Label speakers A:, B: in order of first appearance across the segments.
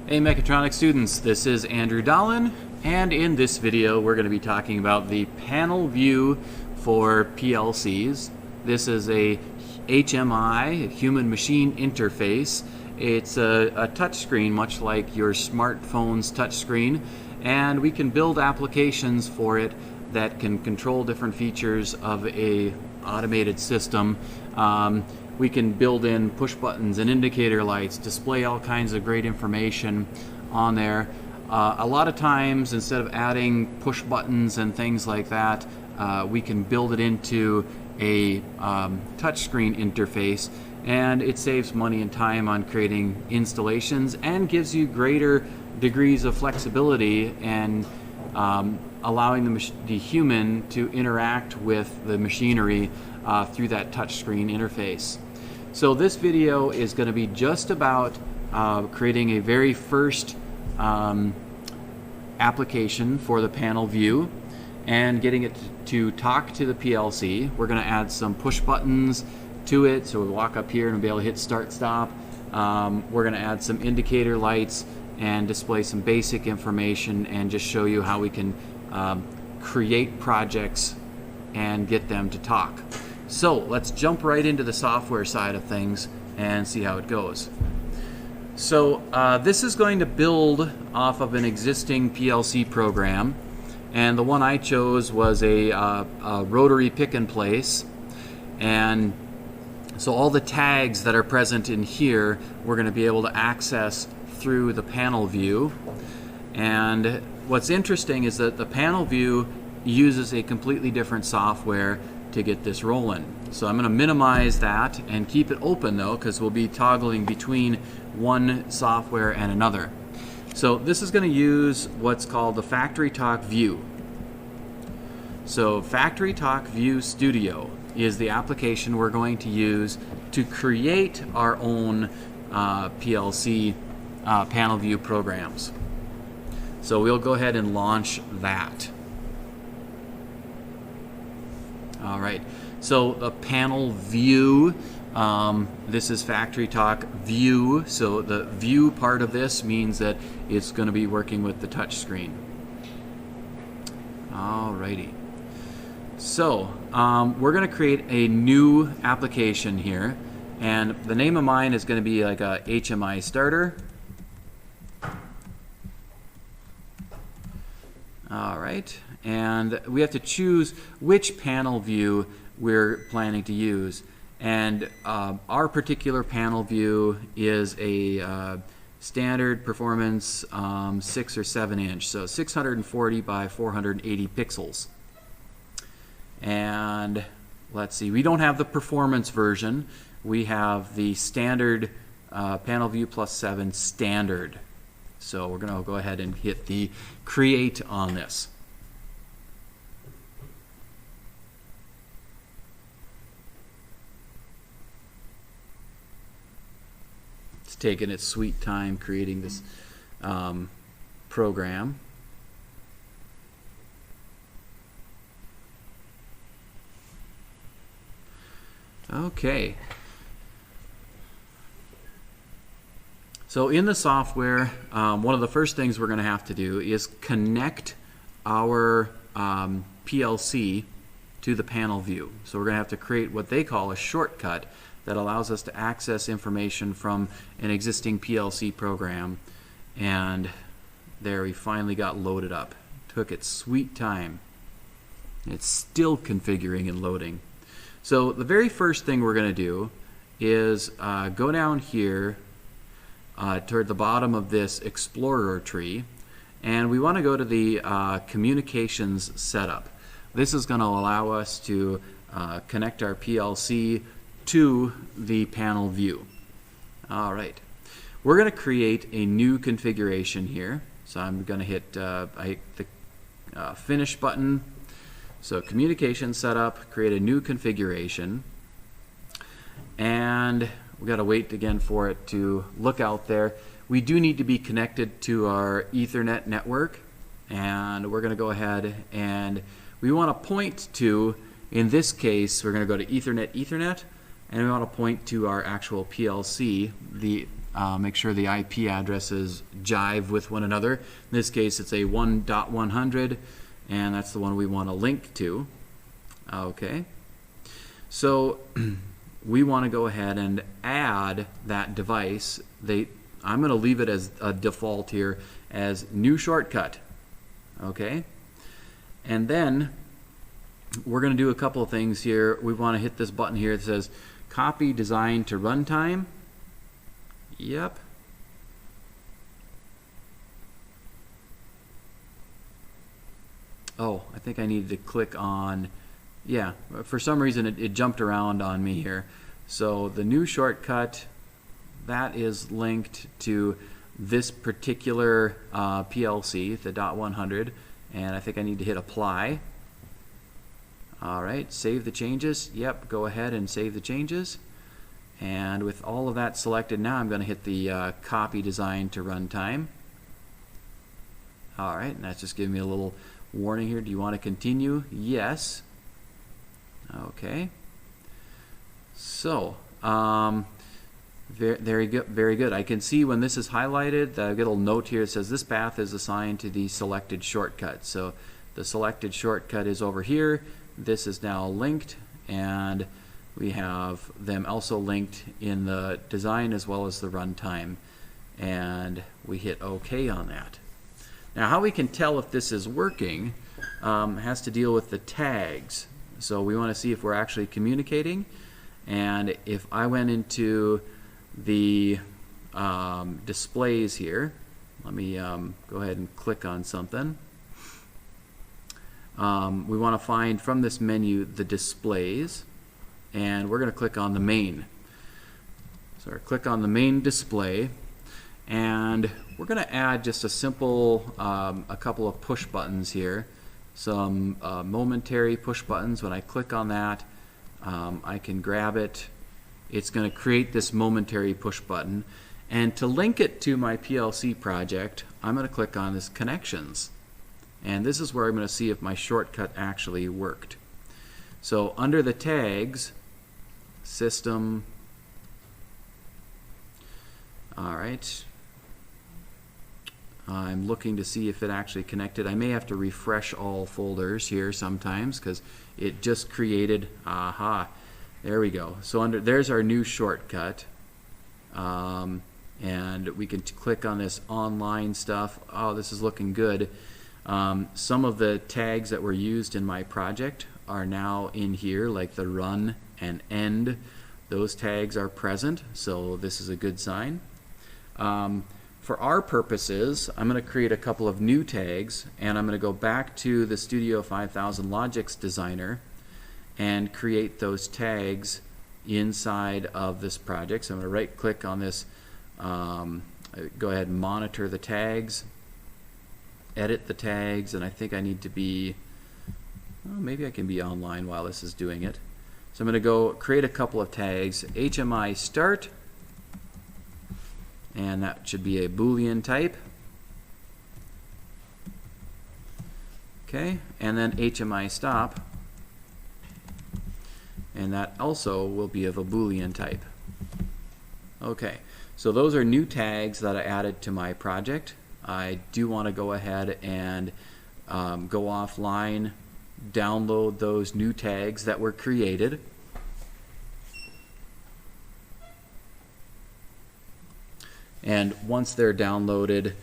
A: Hey mechatronics students, this is Andrew Dolan, and in this video we're going to be talking about the panel view for PLCs. This is a HMI, human machine interface. It's a touchscreen much like your smartphone's touchscreen, and we can build applications for it that can control different features of a automated system. We can build in push buttons and indicator lights, display all kinds of great information on there. A lot of times, instead of adding push buttons and things like that, we can build it into a touchscreen interface, and it saves money and time on creating installations and gives you greater degrees of flexibility and allowing the human to interact with the machinery through that touchscreen interface. So this video is going to be just about creating a very first application for the panel view and getting it to talk to the PLC. We're going to add some push buttons to it, so we'll walk up here and we'll be able to hit start stop. We're going to add some indicator lights and display some basic information and just show you how we can create projects and get them to talk. So let's jump right into the software side of things and see how it goes. So this is going to build off of an existing PLC program, and the one I chose was a rotary pick and place, and so all the tags that are present in here we're going to be able to access through the panel view. And what's interesting is that the panel view uses a completely different software to get this rolling. So I'm going to minimize that and keep it open though, because we'll be toggling between one software and another. So this is going to use what's called the FactoryTalk View. So FactoryTalk View Studio is the application we're going to use to create our own PLC panel view programs. So we'll go ahead and launch that. All right, so the panel view, this is FactoryTalk View, so the view part of this means that it's going to be working with the touch screen. All righty, so we're going to create a new application here, and the name of mine is going to be like a HMI starter. All right, and we have to choose which panel view we're planning to use. And our particular panel view is a standard performance 6 or 7 inch, so 640 by 480 pixels. And let's see, we don't have the performance version. We have the standard panel view plus 7 standard. So we're going to go ahead and hit the create on this. It's taking its sweet time creating this program. Okay. So in the software, one of the first things we're going to have to do is connect our PLC to the panel view. So we're going to have to create what they call a shortcut that allows us to access information from an existing PLC program. And there, we finally got loaded up. Took its sweet time. It's still configuring and loading. So the very first thing we're going to do is go down here toward the bottom of this Explorer tree, and we want to go to the communications setup. This is going to allow us to connect our PLC to the panel view. All right, we're going to create a new configuration here. So I'm going to hit the finish button. So communication setup, create a new configuration, and we got to wait again for it to look out there. We do need to be connected to our Ethernet network, and we're going to go ahead and we want to point to, in this case, we're going to go to Ethernet, and we want to point to our actual PLC, the make sure the IP addresses jive with one another. In this case, it's a 1.100, and that's the one we want to link to. Okay. So we want to go ahead and add that device. I'm going to leave it as a default here as new shortcut. Okay. And then we're going to do a couple of things here. We want to hit this button here that says copy design to runtime. Yep. Oh, I think I needed to click on, yeah, for some reason it jumped around on me here. So the new shortcut, that is linked to this particular PLC, the .100, and I think I need to hit apply. All right, save the changes. Yep, go ahead and save the changes. And with all of that selected, now I'm going to hit the copy design to runtime. All right, and that's just giving me a little warning here. Do you want to continue? Yes. Okay. So, very good. Very good. I can see when this is highlighted, I get a little note here that says this path is assigned to the selected shortcut. So the selected shortcut is over here. This is now linked, and we have them also linked in the design as well as the runtime. And we hit OK on that. Now, how we can tell if this is working has to deal with the tags. So we want to see if we're actually communicating. And if I went into the displays here, let me go ahead and click on something. We want to find from this menu the displays, and we're going to click on the main. So I click on the main display, and we're going to add just a simple, a couple of push buttons here, some momentary push buttons. When I click on that, I can grab it. It's going to create this momentary push button, and to link it to my PLC project, I'm going to click on this connections. And this is where I'm going to see if my shortcut actually worked. So under the tags, system, all right, I'm looking to see if it actually connected. I may have to refresh all folders here sometimes because it just created, aha, there we go. So there's our new shortcut. And we can click on this online stuff. Oh, this is looking good. Some of the tags that were used in my project are now in here, like the run and end. Those tags are present, so this is a good sign. For our purposes, I'm going to create a couple of new tags, and I'm going to go back to the Studio 5000 Logix Designer and create those tags inside of this project. So I'm going to right click on this, go ahead and monitor the tags, edit the tags, and I think I need to be, well, maybe I can be online while this is doing it. So I'm going to go create a couple of tags, HMI start, and that should be a Boolean type. Okay, and then HMI stop, and that also will be of a Boolean type. Okay, so those are new tags that I added to my project. I do want to go ahead and go offline, download those new tags that were created. And once they're downloaded,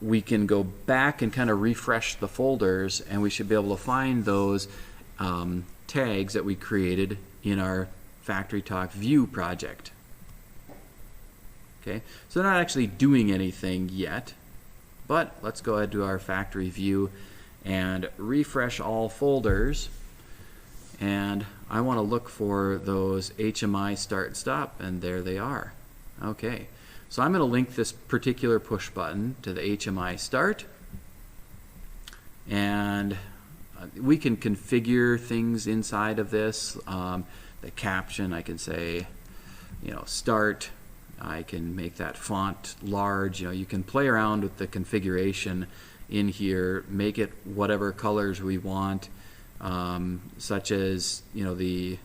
A: we can go back and kind of refresh the folders, and we should be able to find those tags that we created in our FactoryTalk View project. Okay, so they're not actually doing anything yet, but let's go ahead to our factory view and refresh all folders, and I want to look for those HMI start stop, and there they are. Okay, so I'm going to link this particular push button to the HMI start, and we can configure things inside of this. The caption, I can say, you know, start. I can make that font large. You know, you can play around with the configuration in here, make it whatever colors we want, such as, you know, the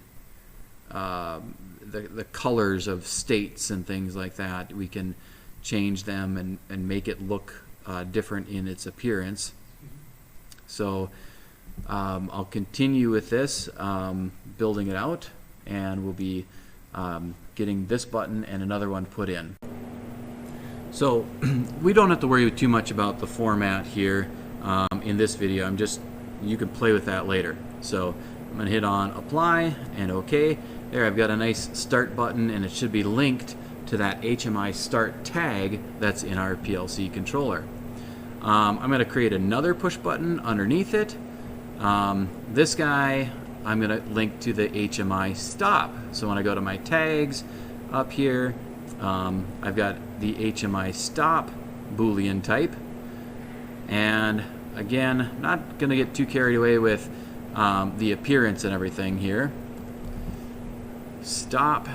A: the colors of states and things like that. We can change them and make it look different in its appearance. So I'll continue with this, building it out, and we'll be getting this button and another one put in. So we don't have to worry too much about the format here in this video. You can play with that later. So I'm going to hit on apply and OK. There, I've got a nice start button, and it should be linked to that HMI start tag that's in our PLC controller. I'm going to create another push button underneath it. This guy I'm going to link to the HMI stop. So when I go to my tags up here, I've got the HMI stop Boolean type. And again, not going to get too carried away with the appearance and everything here. Stop.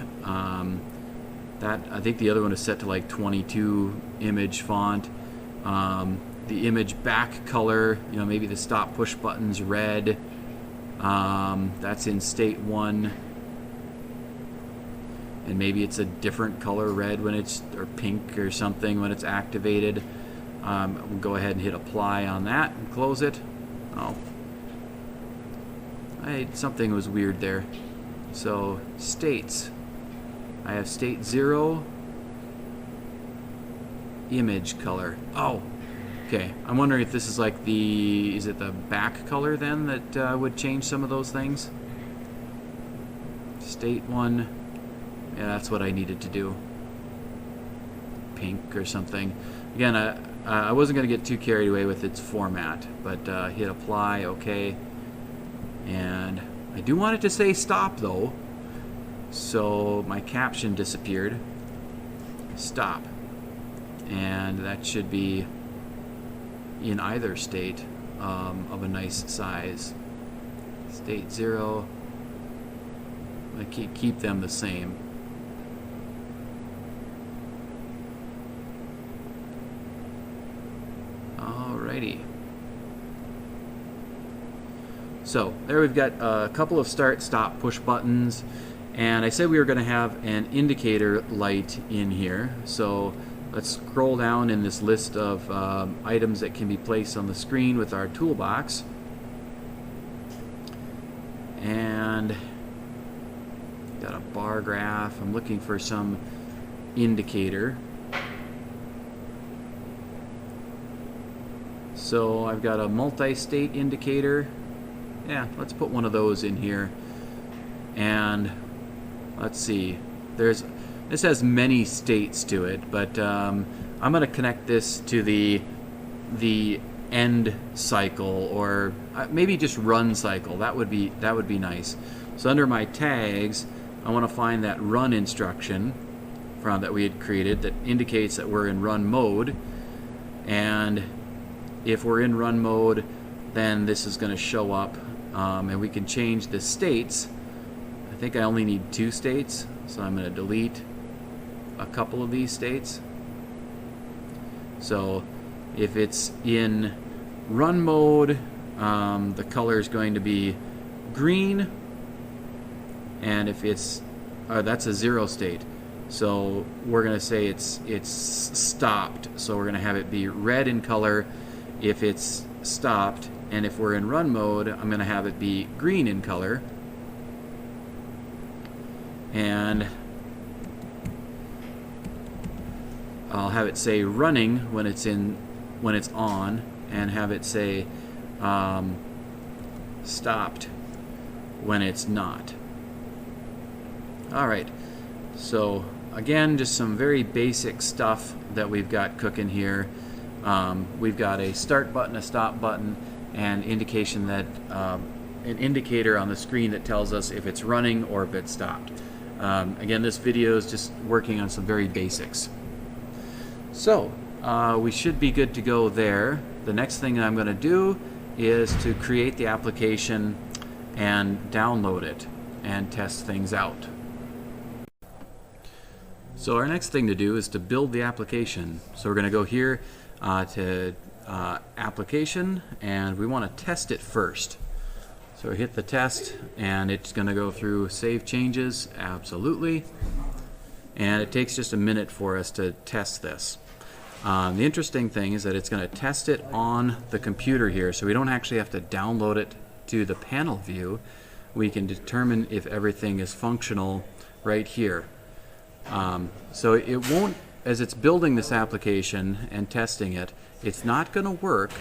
A: That, I think the other one is set to like 22 image font. The image back color, maybe the stop push button's red. That's in state 1. And maybe it's a different color red when it's, or pink or something when it's activated. We'll go ahead and hit apply on that and close it. Oh, something was weird there. So states, I have state 0 image color. Oh, okay. I'm wondering if this is like is it the back color then that would change some of those things? State 1, yeah, that's what I needed to do. Pink or something. Again, I wasn't going to get too carried away with its format, but hit apply, OK. And I do want it to say stop though, so my caption disappeared. Stop. And that should be in either state of a nice size. State 0. I keep them the same. Alrighty. So there we've got a couple of start stop push buttons, and I said we were going to have an indicator light in here. So let's scroll down in this list of items that can be placed on the screen with our toolbox. And got a bar graph. I'm looking for some indicator. So I've got a multi-state indicator. Yeah, let's put one of those in here. And let's see. This has many states to it, but I'm going to connect this to the end cycle, or maybe just run cycle. That would be nice. So under my tags, I want to find that run instruction that we had created that indicates that we're in run mode. And if we're in run mode, then this is going to show up, and we can change the states. I think I only need 2 states, so I'm going to delete a couple of these states. So if it's in run mode, the color is going to be green, and if it's that's a 0 state, so we're going to say it's stopped, so we're going to have it be red in color if it's stopped, and if we're in run mode, I'm going to have it be green in color. And I'll have it say running when it's on, and have it say stopped when it's not. Alright, so again, just some very basic stuff that we've got cooking here. We've got a start button, a stop button, and indication that an indicator on the screen that tells us if it's running or if it's stopped. Again, this video is just working on some very basics. So we should be good to go there. The next thing I'm going to do is to create the application and download it and test things out. So our next thing to do is to build the application. So we're going to go here to application, and we want to test it first. So So hit the test, and it's going to go through save changes, absolutely. And it takes just a minute for us to test this. The interesting thing is that it's going to test it on the computer here, so we don't actually have to download it to the panel view. We can determine if everything is functional right here. So it won't, as it's building this application and testing it, it's not going to work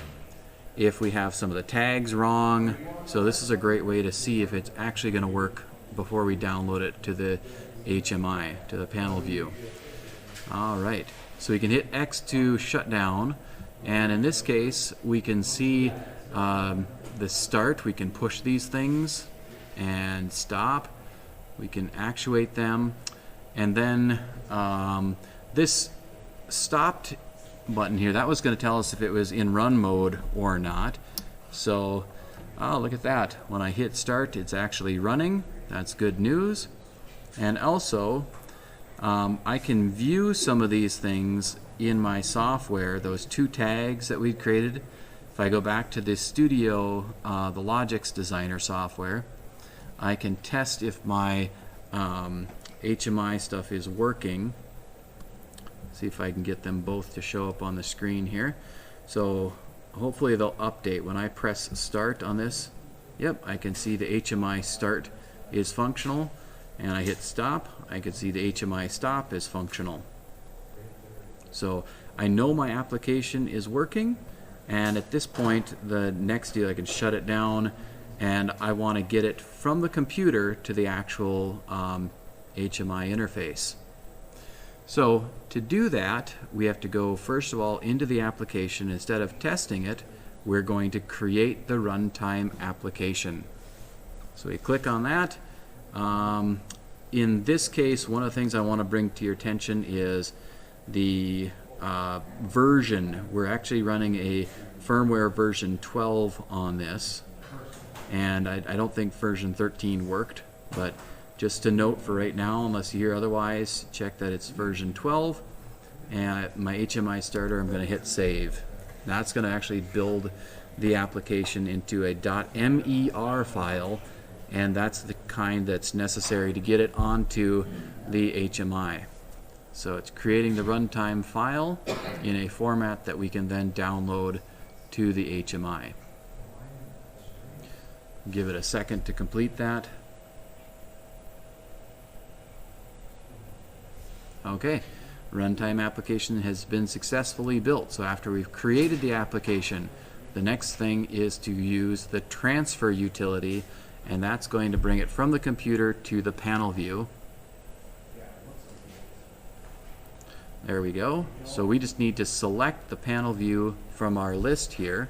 A: if we have some of the tags wrong. So this is a great way to see if it's actually going to work before we download it to the HMI, to the panel view. All right, so we can hit X to shut down, and in this case we can see the start. We can push these things and stop. We can actuate them, and then this stopped button here, that was going to tell us if it was in run mode or not. So oh, look at that, when I hit start it's actually running. That's good news. And also I can view some of these things in my software, those two tags that we created. If I go back to this Studio, the Logix Designer software, I can test if my HMI stuff is working. See if I can get them both to show up on the screen here. So hopefully they'll update. When I press start on this, yep, I can see the HMI start is functional, and I hit stop, I can see the HMI stop is functional. So I know my application is working, and at this point the next deal, I can shut it down, and I want to get it from the computer to the actual HMI interface. So to do that, we have to go first of all into the application. Instead of testing it, we're going to create the runtime application. So we click on that. In this case, one of the things I want to bring to your attention is the version. We're actually running a firmware version 12 on this, and I don't think version 13 worked, but just to note for right now, unless you hear otherwise, check that it's version 12. And my HMI starter, I'm going to hit save. That's going to actually build the application into a .mer file, and that's the kind that's necessary to get it onto the HMI. So it's creating the runtime file in a format that we can then download to the HMI. Give it a second to complete that. Okay, runtime application has been successfully built. So after we've created the application, the next thing is to use the transfer utility, and that's going to bring it from the computer to the panel view. There we go. So we just need to select the panel view from our list here,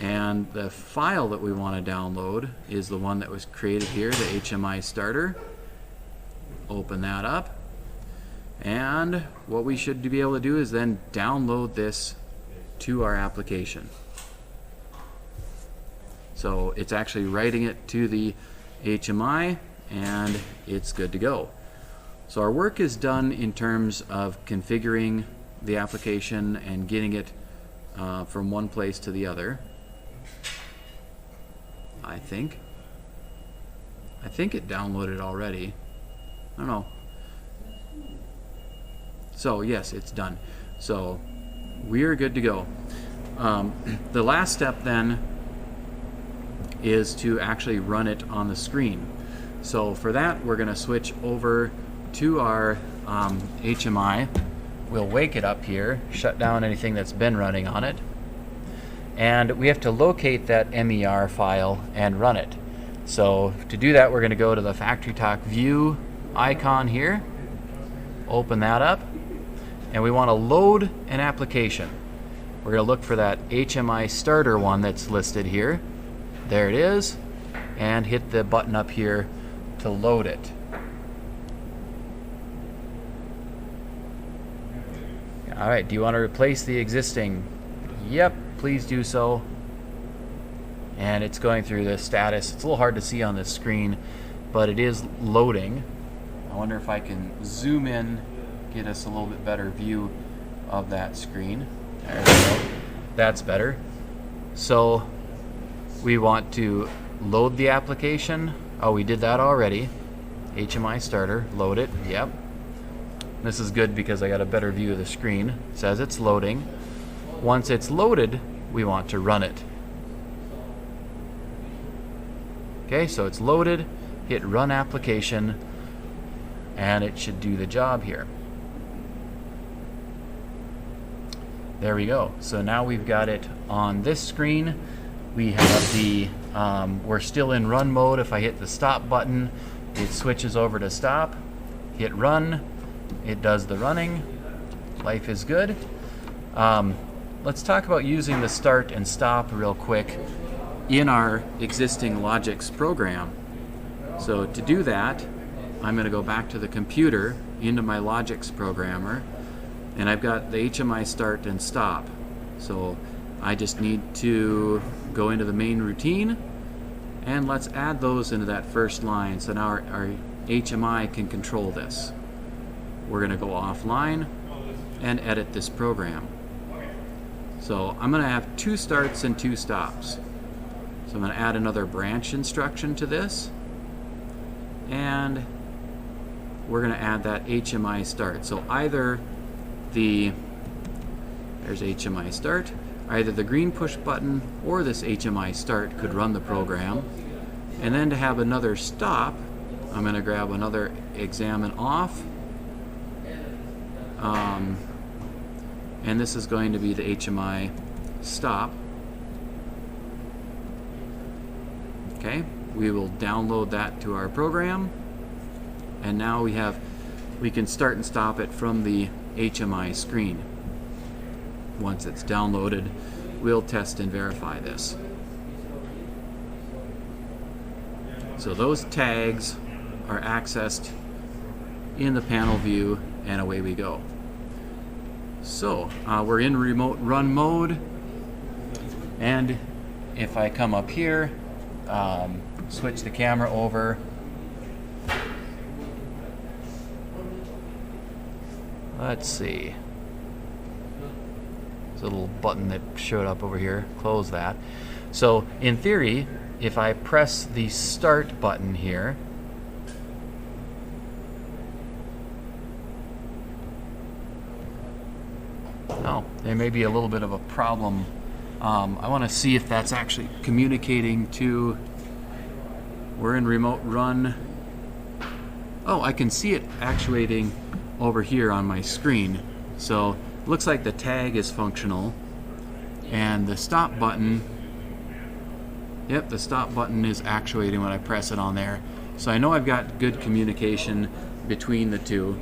A: and the file that we want to download is the one that was created here, the HMI starter. Open that up. And what we should be able to do is then download this to our application. So it's actually writing it to the HMI, and it's good to go. So our work is done in terms of configuring the application and getting it from one place to the other. I think it downloaded already. I don't know. So yes, it's done. So we are good to go. The last step then is to actually run it on the screen. So for that, we're going to switch over to our HMI. We'll wake it up here, shut down anything that's been running on it, and we have to locate that MER file and run it. So to do that, we're going to go to the FactoryTalk View icon here, open that up, and we want to load an application. We're going to look for that HMI starter one that's listed here. There it is, and hit the button up here to load it. All right, do you want to replace the existing? Yep, please do so. And it's going through the status. It's a little hard to see on this screen, but it is loading. I wonder if I can zoom in, get us a little bit better view of that screen. There we go. That's better. So we want to load the application. Oh, we did that already. HMI starter, load it, yep. This is good because I got a better view of the screen. It says it's loading. Once it's loaded, we want to run it. Okay, so it's loaded, hit run application, and it should do the job here. There we go. So now we've got it on this screen. We have the, we're still in run mode. If I hit the stop button, it switches over to stop. Hit run, it does the running. Life is good. Let's talk about using the start and stop real quick in our existing Logix program. So to do that, I'm going to go back to the computer into my Logix programmer, and I've got the HMI start and stop. So I just need to go into the main routine, and let's add those into that first line so now our HMI can control this. We're going to go offline and edit this program. So I'm going to have 2 starts and 2 stops. So I'm going to add another branch instruction to this, and we're going to add that HMI start. So either there's HMI start, either the green push button or this HMI start could run the program. And then to have another stop, I'm going to grab another examine off, and this is going to be the HMI stop. Okay, we will download that to our program, and now we can start and stop it from the HMI screen. Once it's downloaded, we'll test and verify this. So those tags are accessed in the panel view, and away we go. So we're in remote run mode, and if I come up here, switch the camera over, let's see, there's a little button that showed up over here, close that. So in theory, if I press the start button here, oh, there may be a little bit of a problem. I want to see if that's actually communicating to, we're in remote run. Oh, I can see it actuating over here on my screen. So it looks like the tag is functional, and the stop button, yep, the stop button is actuating when I press it on there. So I know I've got good communication between the two.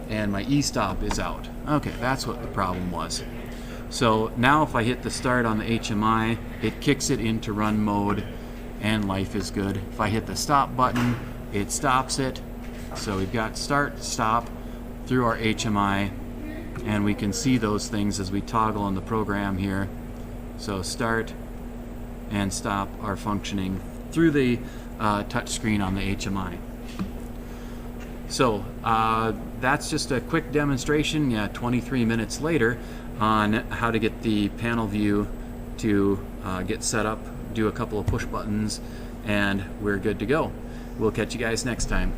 A: And my e-stop is out. Okay, that's what the problem was. So now if I hit the start on the HMI, it kicks it into run mode, and life is good. If I hit the stop button, it stops it. So we've got start, stop through our HMI, and we can see those things as we toggle on the program here. So start and stop are functioning through the touch screen on the HMI. So that's just a quick demonstration, 23 minutes later, on how to get the panel view to get set up, do a couple of push buttons, and we're good to go. We'll catch you guys next time.